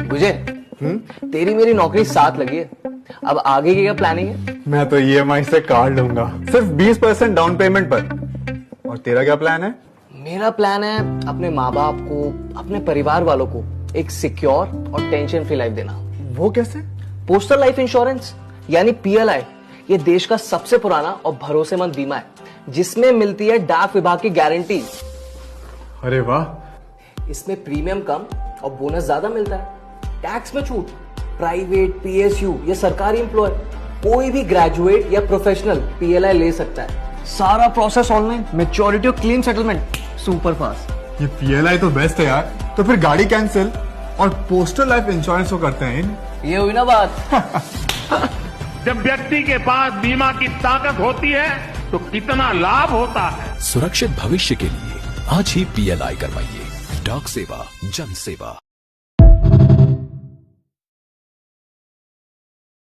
मुझे तेरी मेरी नौकरी साथ लगी है, अब आगे की क्या प्लानिंग है? मैं तो ईएमआई से कार लूंगा, सिर्फ 20% डाउन पेमेंट पर। और तेरा क्या प्लान है? मेरा प्लान है अपने माँ बाप को, अपने परिवार वालों को एक सिक्योर और टेंशन फ्री लाइफ देना। वो कैसे? पोस्टल लाइफ इंश्योरेंस यानी पीएलआई, ये देश का सबसे पुराना और भरोसेमंद बीमा है, जिसमें मिलती है डाक विभाग की गारंटी। अरे वाह। इसमें प्रीमियम कम और बोनस ज्यादा मिलता है, टैक्स में छूट, प्राइवेट, पीएसयू या सरकारी एम्प्लॉय, कोई भी ग्रेजुएट या प्रोफेशनल पीएलआई ले सकता है। सारा प्रोसेस ऑनलाइन, मैच्योरिटी और क्लीन सेटलमेंट सुपर फास्ट। ये पीएलआई तो बेस्ट है यार। तो फिर गाड़ी कैंसिल और पोस्टल लाइफ इंश्योरेंस को करते हैं। ये हुई ना बात। जब व्यक्ति के पास बीमा की ताकत होती है तो कितना लाभ होता है। सुरक्षित भविष्य के लिए आज ही पीएलआई करवाइए। डाक सेवा, जन सेवा।